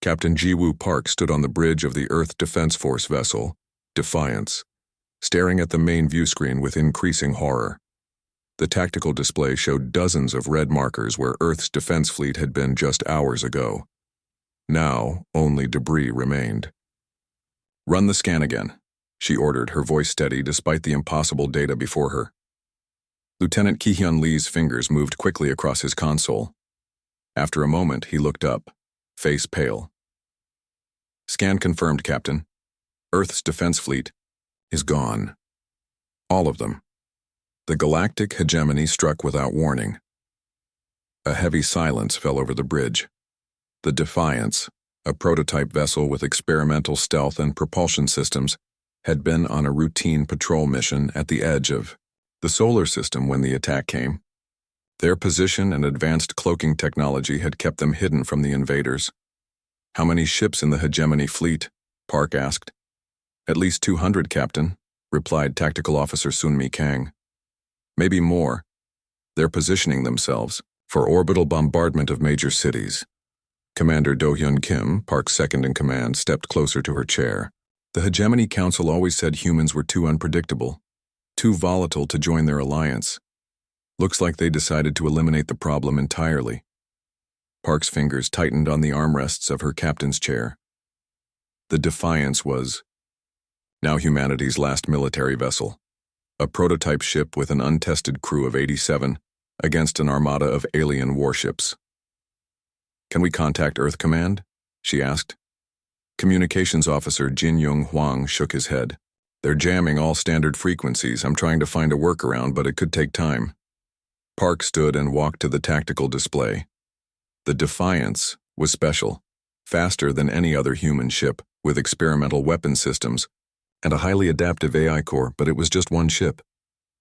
Captain Jiwoo Park stood on the bridge of the Earth Defense Force vessel, Defiance, staring at the main view screen with increasing horror. The tactical display showed dozens of red markers where Earth's defense fleet had been just hours ago. Now, only debris remained. "Run the scan again," she ordered, her voice steady despite the impossible data before her. Lieutenant Ki-hyun Lee's fingers moved quickly across his console. After a moment, he looked up, face pale. "Scan confirmed, Captain. Earth's defense fleet is gone. All of them." The galactic hegemony struck without warning. A heavy silence fell over the bridge. The Defiance, a prototype vessel with experimental stealth and propulsion systems, had been on a routine patrol mission at the edge of the solar system when the attack came. Their position and advanced cloaking technology had kept them hidden from the invaders. "How many ships in the hegemony fleet?" Park asked. "At least 200, Captain," replied Tactical Officer Sunmi Kang. "Maybe more. They're positioning themselves for orbital bombardment of major cities." Commander Do-hyun Kim, Park's second-in-command, stepped closer to her chair. "The Hegemony Council always said humans were too unpredictable, too volatile to join their alliance. Looks like they decided to eliminate the problem entirely." Park's fingers tightened on the armrests of her captain's chair. The Defiance was now humanity's last military vessel, a prototype ship with an untested crew of 87 against an armada of alien warships. "Can we contact Earth Command?" she asked. Communications Officer Jin Young Hwang shook his head. "They're jamming all standard frequencies. I'm trying to find a workaround, but it could take time." Park stood and walked to the tactical display. The Defiance was special, faster than any other human ship, with experimental weapon systems and a highly adaptive AI core, but it was just one ship.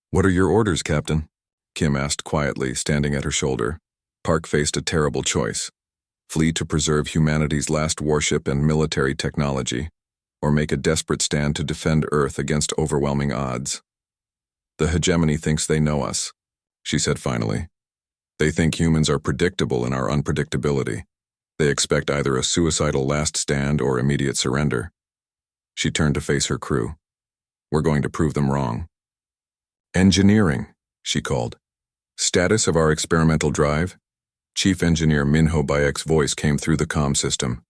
"What are your orders, Captain?" Kim asked quietly, standing at her shoulder. Park faced a terrible choice: flee to preserve humanity's last warship and military technology, or make a desperate stand to defend Earth against overwhelming odds. "The hegemony thinks they know us," she said finally. "They think humans are predictable in our unpredictability. They expect either a suicidal last stand or immediate surrender." She turned to face her crew. "We're going to prove them wrong." "Engineering," she called. "Status of our experimental drive?" Chief Engineer Minho Bayek's voice came through the comm system.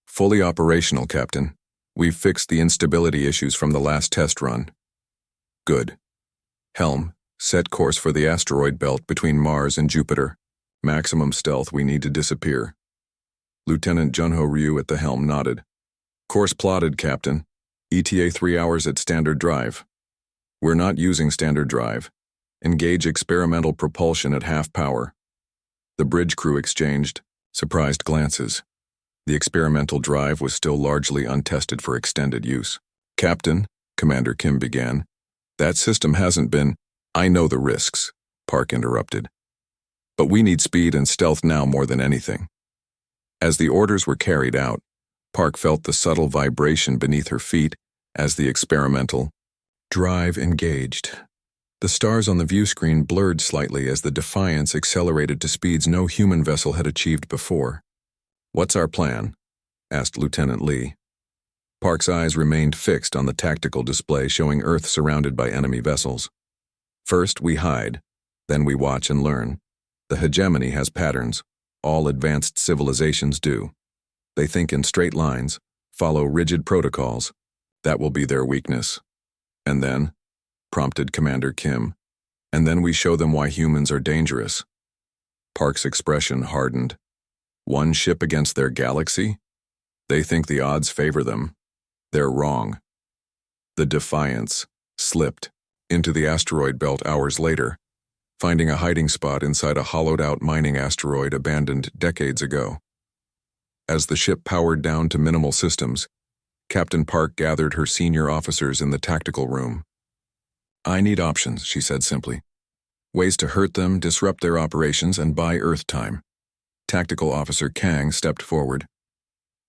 "Fully operational, Captain. We've fixed the instability issues from the last test run." "Good. Helm, set course for the asteroid belt between Mars and Jupiter. Maximum stealth, we need to disappear." Lieutenant Junho Ryu at the helm nodded. "Course plotted, Captain. ETA 3 hours at standard drive." "We're not using standard drive. Engage experimental propulsion at half power." The bridge crew exchanged surprised glances. The experimental drive was still largely untested for extended use. "Captain," Commander Kim began, "that system hasn't been—" "I know the risks," Park interrupted. "But we need speed and stealth now more than anything." As the orders were carried out, Park felt the subtle vibration beneath her feet as the experimental drive engaged. The stars on the view screen blurred slightly as the Defiance accelerated to speeds no human vessel had achieved before. "What's our plan?" asked Lieutenant Lee. Park's eyes remained fixed on the tactical display showing Earth surrounded by enemy vessels. "First, we hide. Then we watch and learn. The hegemony has patterns. All advanced civilizations do. They think in straight lines, follow rigid protocols. That will be their weakness." "And then?" prompted Commander Kim. "And then we show them why humans are dangerous." Park's expression hardened. "One ship against their galaxy? They think the odds favor them. They're wrong." The Defiance slipped into the asteroid belt hours later, finding a hiding spot inside a hollowed-out mining asteroid abandoned decades ago. As the ship powered down to minimal systems, Captain Park gathered her senior officers in the tactical room. "I need options," she said simply. "Ways to hurt them, disrupt their operations, and buy Earth time." Tactical Officer Kang stepped forward.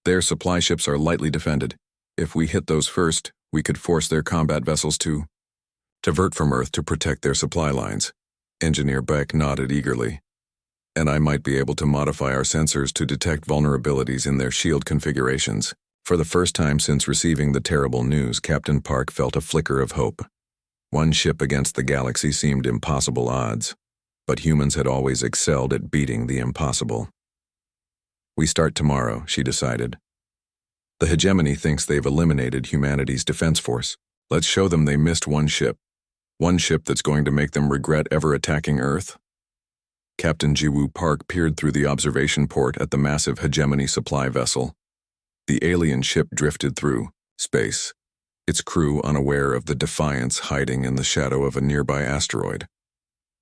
"Their supply ships are lightly defended. If we hit those first, we could force their combat vessels to divert from Earth to protect their supply lines." Engineer Beck nodded eagerly. and I might be able to modify our sensors to detect vulnerabilities in their shield configurations. For the first time since receiving the terrible news, Captain Park felt a flicker of hope. One ship against the galaxy seemed impossible odds, but humans had always excelled at beating the impossible. We start tomorrow, she decided. The hegemony thinks they've eliminated humanity's defense force. Let's show them they missed one ship that's going to make them regret ever attacking Earth. Captain Jiwoo Park peered through the observation port at the massive hegemony supply vessel. The alien ship drifted through space, its crew unaware of the Defiance hiding in the shadow of a nearby asteroid.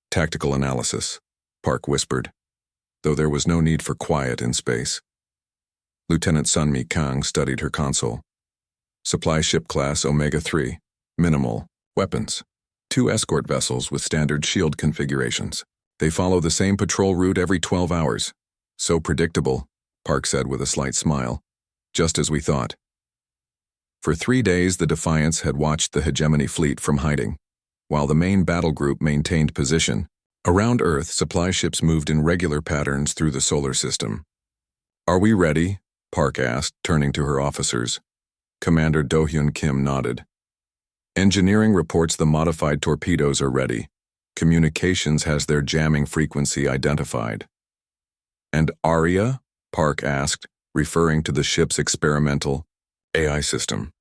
Tactical analysis, Park whispered, though there was no need for quiet in space. Lieutenant Sunmi Kang studied her console. Supply ship class Omega-3, minimal, weapons. 2 escort vessels with standard shield configurations. They follow the same patrol route every 12 hours. So predictable, Park said with a slight smile. Just as we thought. For 3 days, the Defiance had watched the hegemony fleet from hiding, while the main battle group maintained position. Around Earth, supply ships moved in regular patterns through the solar system. Are we ready? Park asked, turning to her officers. Commander Do-hyun Kim nodded. Engineering reports the modified torpedoes are ready. Communications has their jamming frequency identified. And Arya? Park asked, referring to the ship's experimental AI system.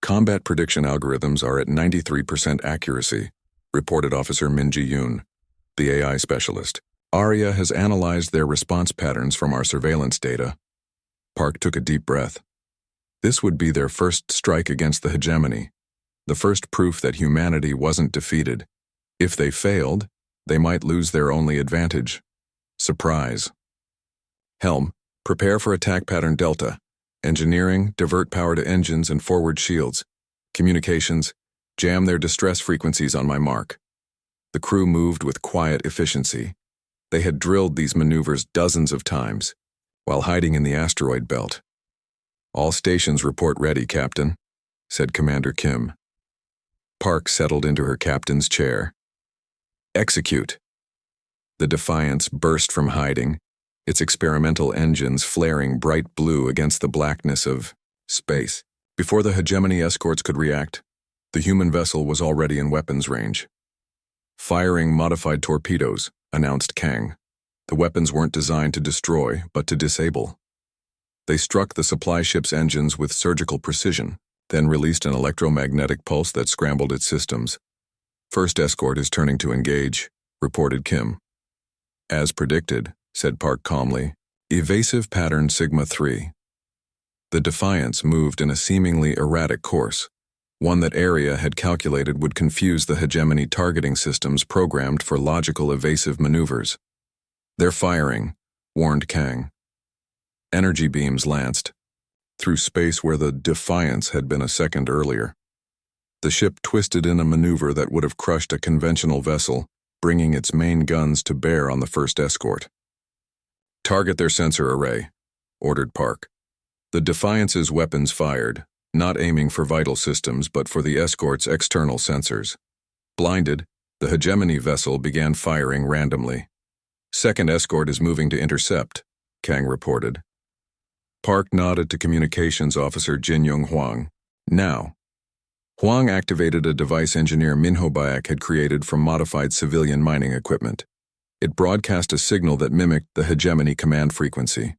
Combat prediction algorithms are at 93% accuracy, reported Officer Min Ji-yoon, the AI specialist. Arya has analyzed their response patterns from our surveillance data. Park took a deep breath. This would be their first strike against the hegemony, the first proof that humanity wasn't defeated. If they failed, they might lose their only advantage. Surprise. Helm, prepare for attack pattern Delta. Engineering, divert power to engines and forward shields. Communications, jam their distress frequencies on my mark. The crew moved with quiet efficiency. They had drilled these maneuvers dozens of times, while hiding in the asteroid belt. All stations report ready, Captain, said Commander Kim. Park settled into her captain's chair. Execute. The Defiance burst from hiding, its experimental engines flaring bright blue against the blackness of space. Before the hegemony escorts could react, the human vessel was already in weapons range. Firing modified torpedoes, announced Kang. The weapons weren't designed to destroy, but to disable. They struck the supply ship's engines with surgical precision, then released an electromagnetic pulse that scrambled its systems. First escort is turning to engage, reported Kim. As predicted, said Park calmly, evasive pattern Sigma-3. The Defiance moved in a seemingly erratic course, one that Arya had calculated would confuse the hegemony targeting systems programmed for logical evasive maneuvers. They're firing, warned Kang. Energy beams lanced, through space where the Defiance had been a second earlier. The ship twisted in a maneuver that would have crushed a conventional vessel, bringing its main guns to bear on the first escort. Target their sensor array, ordered Park. The Defiance's weapons fired, not aiming for vital systems but for the escort's external sensors. Blinded, the hegemony vessel began firing randomly. Second escort is moving to intercept, Kang reported. Park nodded to Communications Officer Jin Young Hwang. Now. Hwang activated a device engineer Minho Baek had created from modified civilian mining equipment. It broadcast a signal that mimicked the hegemony command frequency.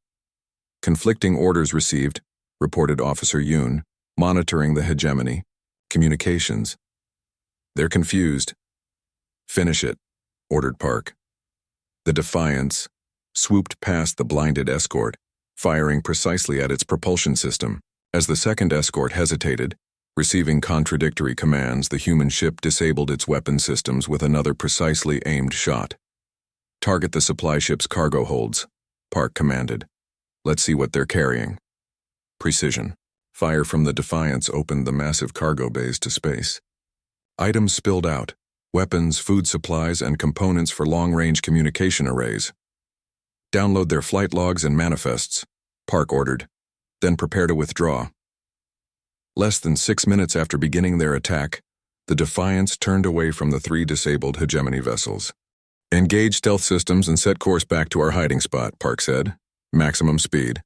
Conflicting orders received, reported Officer Yoon, monitoring the hegemony. Communications. They're confused. Finish it, ordered Park. The Defiance swooped past the blinded escort, firing precisely at its propulsion system. As the second escort hesitated, receiving contradictory commands, the human ship disabled its weapon systems with another precisely aimed shot. Target the supply ship's cargo holds, Park commanded. Let's see what they're carrying. Precision. Fire from the Defiance opened the massive cargo bays to space. Items spilled out, weapons, food supplies, and components for long-range communication arrays. Download their flight logs and manifests, Park ordered, then prepare to withdraw. Less than 6 minutes after beginning their attack, the Defiance turned away from the 3 disabled hegemony vessels. Engage stealth systems and set course back to our hiding spot, Park said. Maximum speed.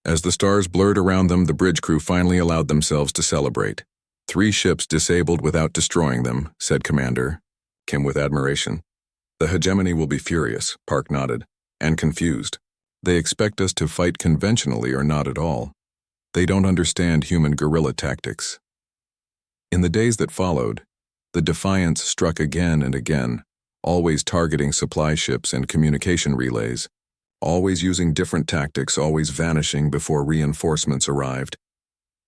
As the stars blurred around them, the bridge crew finally allowed themselves to celebrate. 3 ships disabled without destroying them, said Commander Kim with admiration. The hegemony will be furious, Park nodded, and confused. They expect us to fight conventionally or not at all. They don't understand human guerrilla tactics. In the days that followed, the Defiance struck again and again, always targeting supply ships and communication relays, always using different tactics, always vanishing before reinforcements arrived.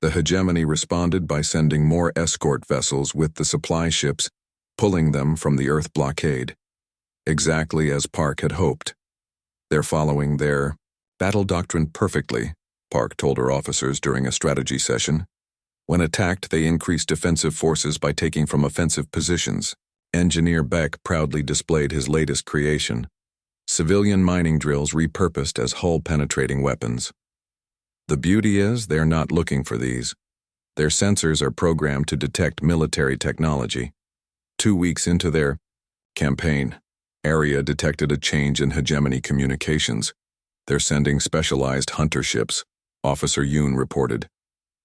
The hegemony responded by sending more escort vessels with the supply ships, pulling them from the Earth blockade. Exactly as Park had hoped. They're following their battle doctrine perfectly, Park told her officers during a strategy session. When attacked, they increased defensive forces by taking from offensive positions. Engineer Beck proudly displayed his latest creation, civilian mining drills repurposed as hull-penetrating weapons. The beauty is they're not looking for these. Their sensors are programmed to detect military technology. 2 weeks into their campaign, Area detected a change in hegemony communications. They're sending specialized hunter ships, Officer Yoon reported.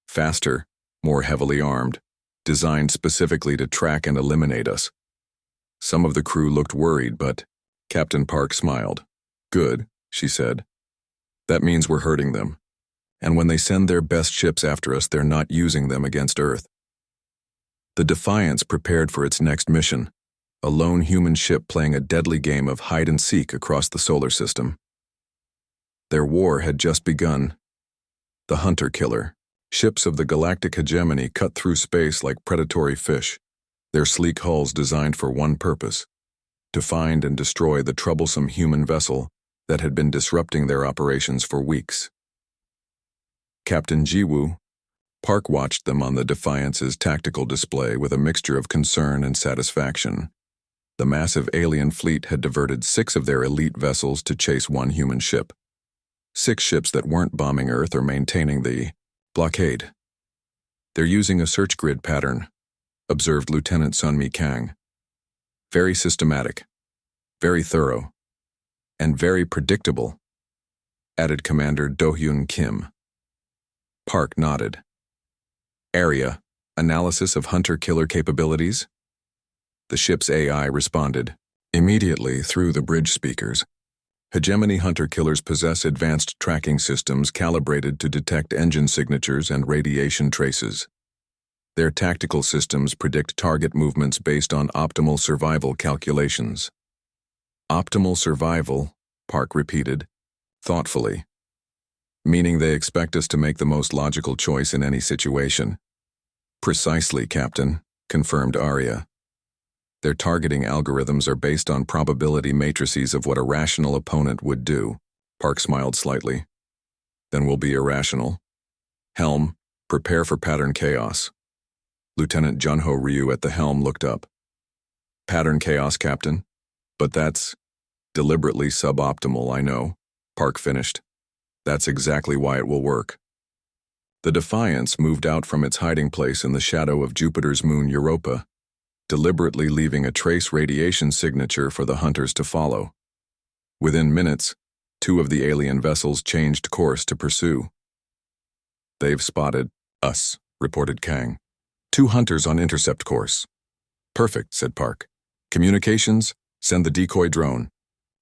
Faster, more heavily armed, designed specifically to track and eliminate us. Some of the crew looked worried, but Captain Park smiled. Good, she said. That means we're hurting them. And when they send their best ships after us, they're not using them against Earth. The Defiance prepared for its next mission, a lone human ship playing a deadly game of hide-and-seek across the solar system. Their war had just begun. The hunter-killer, ships of the galactic hegemony cut through space like predatory fish, their sleek hulls designed for one purpose, to find and destroy the troublesome human vessel that had been disrupting their operations for weeks. Captain Jiwoo, Park watched them on the Defiance's tactical display with a mixture of concern and satisfaction. The massive alien fleet had diverted 6 of their elite vessels to chase 1 human ship. 6 ships that weren't bombing Earth or maintaining the blockade. They're using a search grid pattern, observed Lieutenant Sunmi Kang. Very systematic, very thorough, and very predictable, added Commander Do-hyun Kim. Park nodded. Area, analysis of hunter-killer capabilities? The ship's AI responded, immediately through the bridge speakers. Hegemony hunter-killers possess advanced tracking systems calibrated to detect engine signatures and radiation traces. Their tactical systems predict target movements based on optimal survival calculations. Optimal survival, Park repeated, thoughtfully. Meaning they expect us to make the most logical choice in any situation. Precisely, Captain, confirmed Arya. Their targeting algorithms are based on probability matrices of what a rational opponent would do. Park smiled slightly. Then we'll be irrational. Helm, prepare for pattern chaos. Lieutenant Junho Ryu at the helm looked up. Pattern chaos, Captain. But that's deliberately suboptimal, I know. Park finished. That's exactly why it will work. The Defiance moved out from its hiding place in the shadow of Jupiter's moon Europa, deliberately leaving a trace radiation signature for the hunters to follow. Within minutes, 2 of the alien vessels changed course to pursue. They've spotted us, reported Kang. 2 hunters on intercept course. Perfect, said Park. Communications, send the decoy drone.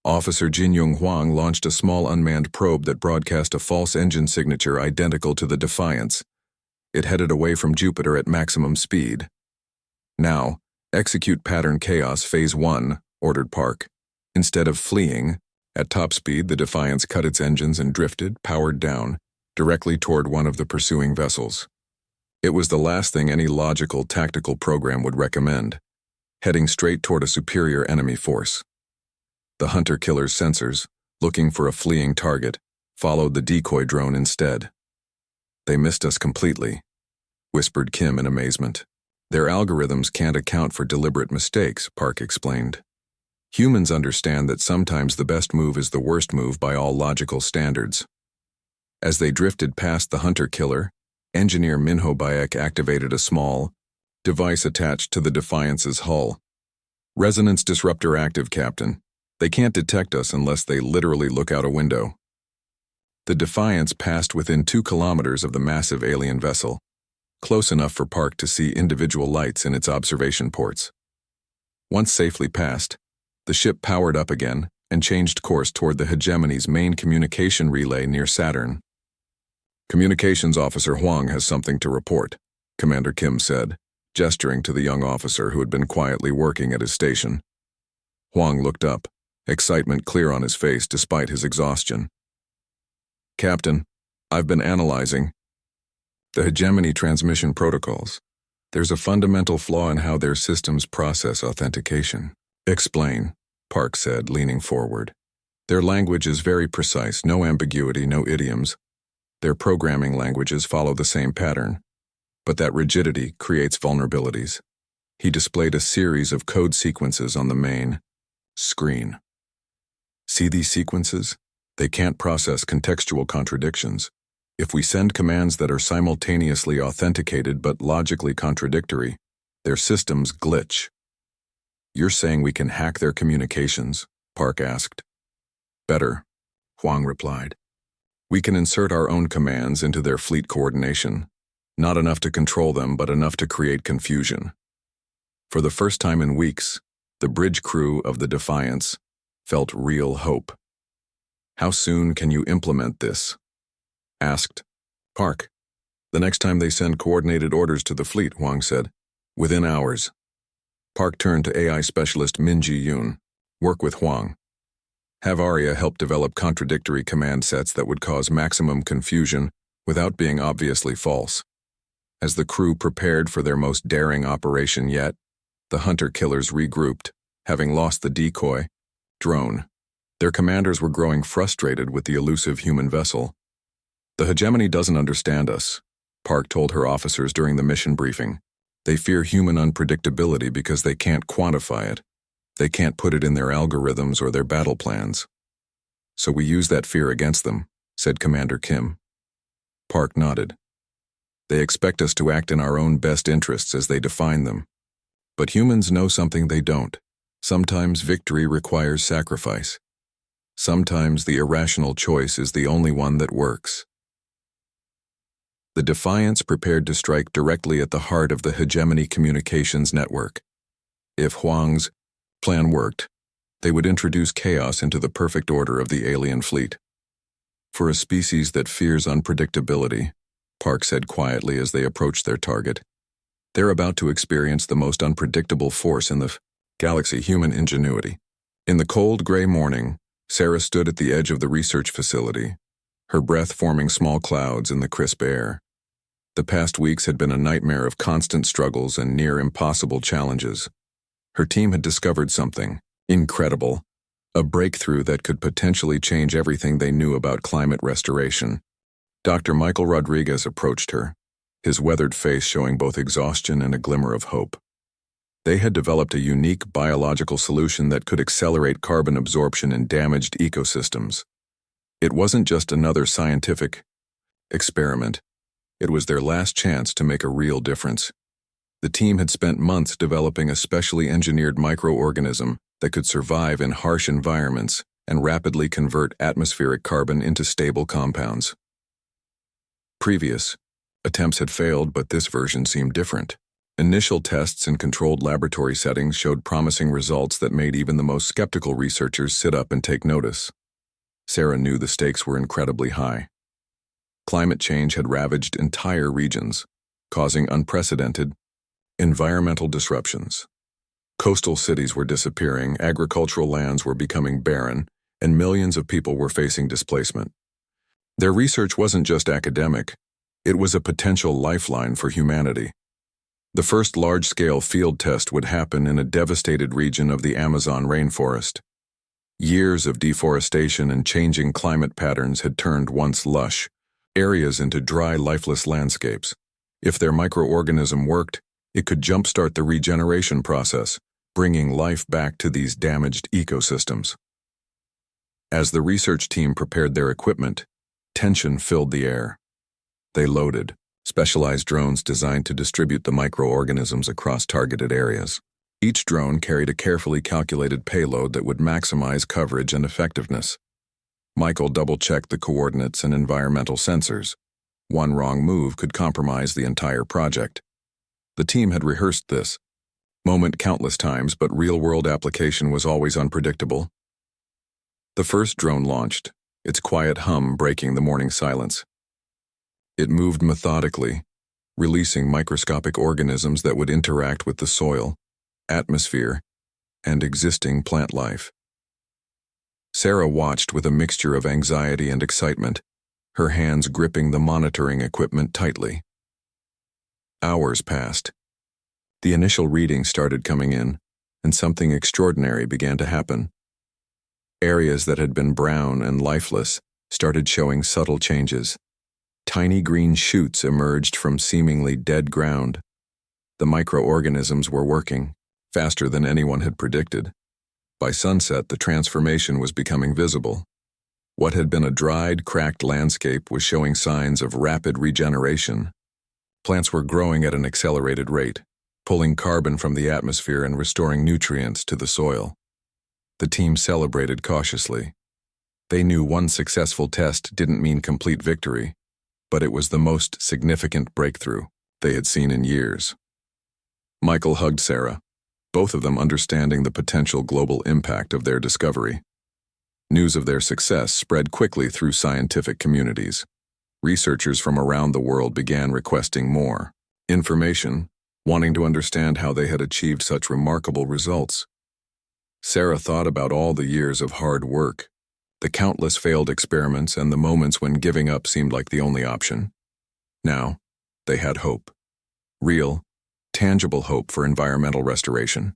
Officer Jin Young Hwang launched a small unmanned probe that broadcast a false engine signature identical to the Defiance. It headed away from Jupiter at maximum speed. Now, execute pattern chaos phase 1, ordered Park. Instead of fleeing, at top speed the Defiance cut its engines and drifted, powered down, directly toward one of the pursuing vessels. It was the last thing any logical tactical program would recommend, heading straight toward a superior enemy force. The hunter-killer's sensors, looking for a fleeing target, followed the decoy drone instead. They missed us completely, whispered Kim in amazement. Their algorithms can't account for deliberate mistakes, Park explained. Humans understand that sometimes the best move is the worst move by all logical standards. As they drifted past the hunter-killer, engineer Minho Bayek activated a small device attached to the Defiance's hull. Resonance disruptor active, Captain, They can't detect us unless they literally look out a window. The Defiance passed within 2 kilometers of the massive alien vessel, close enough for Park to see individual lights in its observation ports. Once safely past, the ship powered up again and changed course toward the hegemony's main communication relay near Saturn. "Communications Officer Huang has something to report," Commander Kim said, gesturing to the young officer who had been quietly working at his station. Huang looked up, excitement clear on his face despite his exhaustion. "Captain, I've been analyzing the hegemony transmission protocols. There's a fundamental flaw in how their systems process authentication." "Explain," Park said, leaning forward. "Their language is very precise, no ambiguity, no idioms. Their programming languages follow the same pattern, but that rigidity creates vulnerabilities." He displayed a series of code sequences on the main screen. "See these sequences? They can't process contextual contradictions. If we send commands that are simultaneously authenticated but logically contradictory, their systems glitch." "You're saying we can hack their communications?" Park asked. "Better," Huang replied. "We can insert our own commands into their fleet coordination. Not enough to control them, but enough to create confusion." For the first time in weeks, the bridge crew of the Defiance felt real hope. "How soon can you implement this?" asked Park. "The next time they send coordinated orders to the fleet," Huang said. "Within hours." Park turned to AI specialist Minji Yoon. "Work with Huang. Have Arya help develop contradictory command sets that would cause maximum confusion without being obviously false." As the crew prepared for their most daring operation yet, the hunter-killers regrouped, having lost the decoy drone. Their commanders were growing frustrated with the elusive human vessel. "The hegemony doesn't understand us," Park told her officers during the mission briefing. "They fear human unpredictability because they can't quantify it. They can't put it in their algorithms or their battle plans. So we use that fear against them," said Commander Kim. Park nodded. "They expect us to act in our own best interests as they define them. But humans know something they don't. Sometimes victory requires sacrifice. Sometimes the irrational choice is the only one that works." The Defiance prepared to strike directly at the heart of the hegemony communications network. If Huang's plan worked, they would introduce chaos into the perfect order of the alien fleet. "For a species that fears unpredictability," Park said quietly as they approached their target, "they're about to experience the most unpredictable force in the galaxy: human ingenuity." In the cold gray morning, Sarah stood at the edge of the research facility, her breath forming small clouds in the crisp air. The past weeks had been a nightmare of constant struggles and near impossible challenges. Her team had discovered something incredible, a breakthrough that could potentially change everything they knew about climate restoration. Dr. Michael Rodriguez approached her, his weathered face showing both exhaustion and a glimmer of hope. They had developed a unique biological solution that could accelerate carbon absorption in damaged ecosystems. It wasn't just another scientific experiment. It was their last chance to make a real difference. The team had spent months developing a specially engineered microorganism that could survive in harsh environments and rapidly convert atmospheric carbon into stable compounds. Previous attempts had failed, but this version seemed different. Initial tests in controlled laboratory settings showed promising results that made even the most skeptical researchers sit up and take notice. Sarah knew the stakes were incredibly high. Climate change had ravaged entire regions, causing unprecedented environmental disruptions. Coastal cities were disappearing, agricultural lands were becoming barren, and millions of people were facing displacement. Their research wasn't just academic, it was a potential lifeline for humanity. The first large-scale field test would happen in a devastated region of the Amazon rainforest. Years of deforestation and changing climate patterns had turned once lush areas into dry, lifeless landscapes. If their microorganism worked, it could jumpstart the regeneration process, bringing life back to these damaged ecosystems. As the research team prepared their equipment, tension filled the air. They loaded specialized drones designed to distribute the microorganisms across targeted areas. Each drone carried a carefully calculated payload that would maximize coverage and effectiveness. Michael double-checked the coordinates and environmental sensors. One wrong move could compromise the entire project. The team had rehearsed this moment countless times, but real-world application was always unpredictable. The first drone launched, its quiet hum breaking the morning silence. It moved methodically, releasing microscopic organisms that would interact with the soil, atmosphere, and existing plant life. Sarah watched with a mixture of anxiety and excitement, her hands gripping the monitoring equipment tightly. Hours passed. The initial readings started coming in, and something extraordinary began to happen. Areas that had been brown and lifeless started showing subtle changes. Tiny green shoots emerged from seemingly dead ground. The microorganisms were working, faster than anyone had predicted. By sunset, the transformation was becoming visible. What had been a dried, cracked landscape was showing signs of rapid regeneration. Plants were growing at an accelerated rate, pulling carbon from the atmosphere and restoring nutrients to the soil. The team celebrated cautiously. They knew one successful test didn't mean complete victory, but it was the most significant breakthrough they had seen in years. Michael hugged Sarah, both of them understanding the potential global impact of their discovery. News of their success spread quickly through scientific communities. Researchers from around the world began requesting more information, wanting to understand how they had achieved such remarkable results. Sarah thought about all the years of hard work, the countless failed experiments, and the moments when giving up seemed like the only option. Now, they had hope. Real, tangible hope for environmental restoration.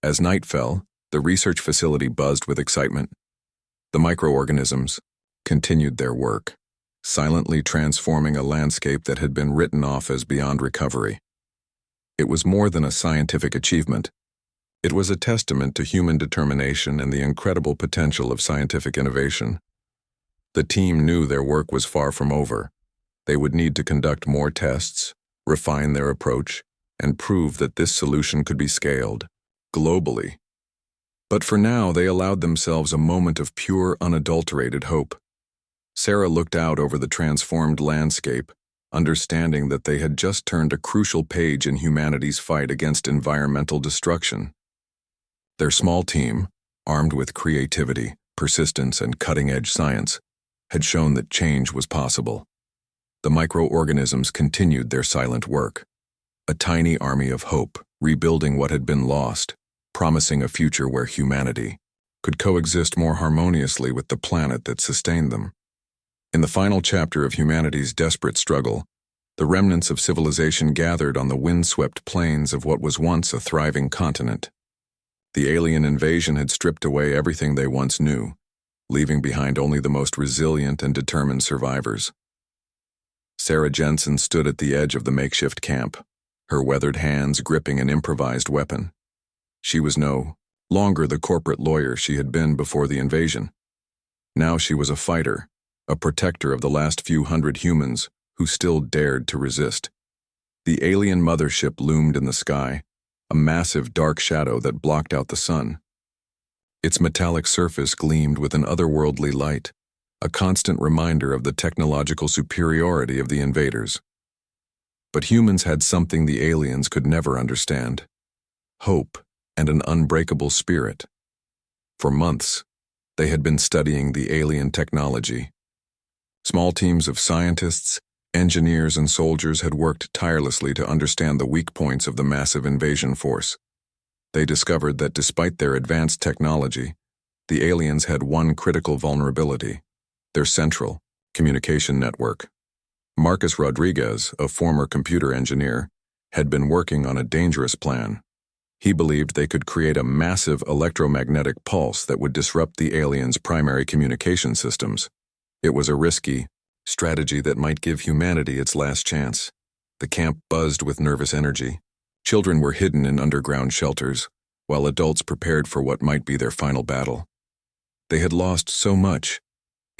As night fell, the research facility buzzed with excitement. The microorganisms continued their work, silently transforming a landscape that had been written off as beyond recovery. It was more than a scientific achievement. It was a testament to human determination and the incredible potential of scientific innovation. The team knew their work was far from over. They would need to conduct more tests, refine their approach, and prove that this solution could be scaled globally. But for now, they allowed themselves a moment of pure, unadulterated hope. Sarah looked out over the transformed landscape, understanding that they had just turned a crucial page in humanity's fight against environmental destruction. Their small team, armed with creativity, persistence, and cutting-edge science, had shown that change was possible. The microorganisms continued their silent work, a tiny army of hope, rebuilding what had been lost, promising a future where humanity could coexist more harmoniously with the planet that sustained them. In the final chapter of humanity's desperate struggle, the remnants of civilization gathered on the windswept plains of what was once a thriving continent. The alien invasion had stripped away everything they once knew, leaving behind only the most resilient and determined survivors. Sarah Jensen stood at the edge of the makeshift camp, her weathered hands gripping an improvised weapon. She was no longer the corporate lawyer she had been before the invasion. Now she was a fighter, a protector of the last few hundred humans who still dared to resist. The alien mothership loomed in the sky, a massive dark shadow that blocked out the sun. Its metallic surface gleamed with an otherworldly light, a constant reminder of the technological superiority of the invaders. But humans had something the aliens could never understand: hope and an unbreakable spirit. For months, they had been studying the alien technology. Small teams of scientists, engineers, and soldiers had worked tirelessly to understand the weak points of the massive invasion force. They discovered that despite their advanced technology, the aliens had one critical vulnerability: their central communication network. Marcus Rodriguez, a former computer engineer, had been working on a dangerous plan. He believed they could create a massive electromagnetic pulse that would disrupt the aliens' primary communication systems. It was a risky strategy that might give humanity its last chance. The camp buzzed with nervous energy. Children were hidden in underground shelters, while adults prepared for what might be their final battle. They had lost so much: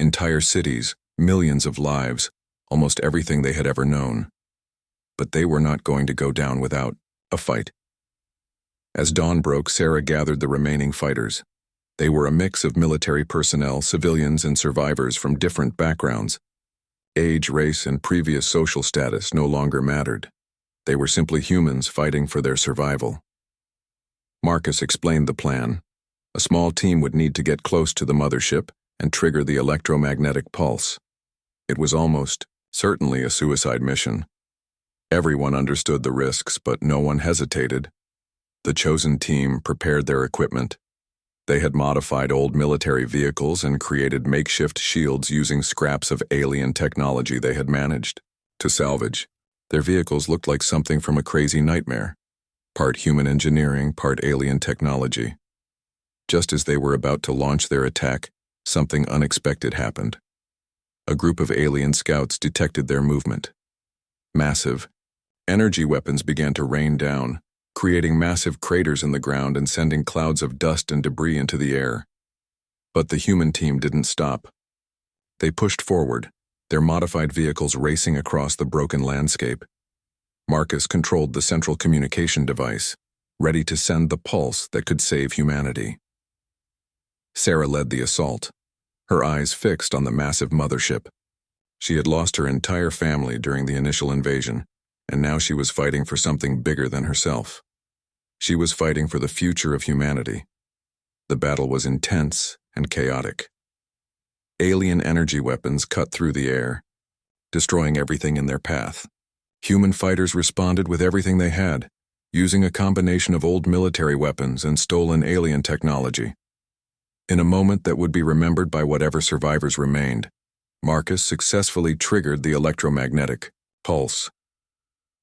entire cities, millions of lives, almost everything they had ever known. But they were not going to go down without a fight. As dawn broke, Sarah gathered the remaining fighters. They were a mix of military personnel, civilians, and survivors from different backgrounds. Age, race, and previous social status no longer mattered. They were simply humans fighting for their survival. Marcus explained the plan. A small team would need to get close to the mothership and trigger the electromagnetic pulse. It was almost certainly a suicide mission. Everyone understood the risks, but no one hesitated. The chosen team prepared their equipment. They had modified old military vehicles and created makeshift shields using scraps of alien technology they had managed to salvage. Their vehicles looked like something from a crazy nightmare, part human engineering, part alien technology. Just as they were about to launch their attack, something unexpected happened. A group of alien scouts detected their movement. Massive energy weapons began to rain down, creating massive craters in the ground and sending clouds of dust and debris into the air. But the human team didn't stop. They pushed forward, their modified vehicles racing across the broken landscape. Marcus controlled the central communication device, ready to send the pulse that could save humanity. Sarah led the assault, her eyes fixed on the massive mothership. She had lost her entire family during the initial invasion, and now she was fighting for something bigger than herself. She was fighting for the future of humanity. The battle was intense and chaotic. Alien energy weapons cut through the air, destroying everything in their path. Human fighters responded with everything they had, using a combination of old military weapons and stolen alien technology. In a moment that would be remembered by whatever survivors remained, Marcus successfully triggered the electromagnetic pulse.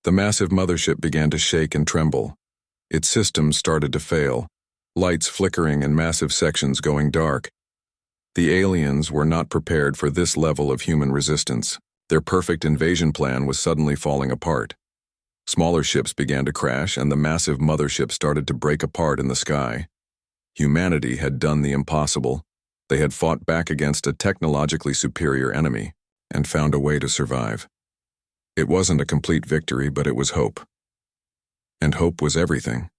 The massive mothership began to shake and tremble. Its systems started to fail, lights flickering and massive sections going dark. The aliens were not prepared for this level of human resistance. Their perfect invasion plan was suddenly falling apart. Smaller ships began to crash, and the massive mothership started to break apart in the sky. Humanity had done the impossible. They had fought back against a technologically superior enemy and found a way to survive. It wasn't a complete victory, but it was hope. And hope was everything.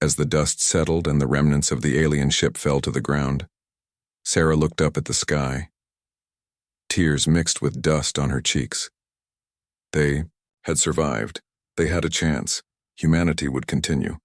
As the dust settled and the remnants of the alien ship fell to the ground, Sarah looked up at the sky. Tears mixed with dust on her cheeks. They had survived. They had a chance. Humanity would continue.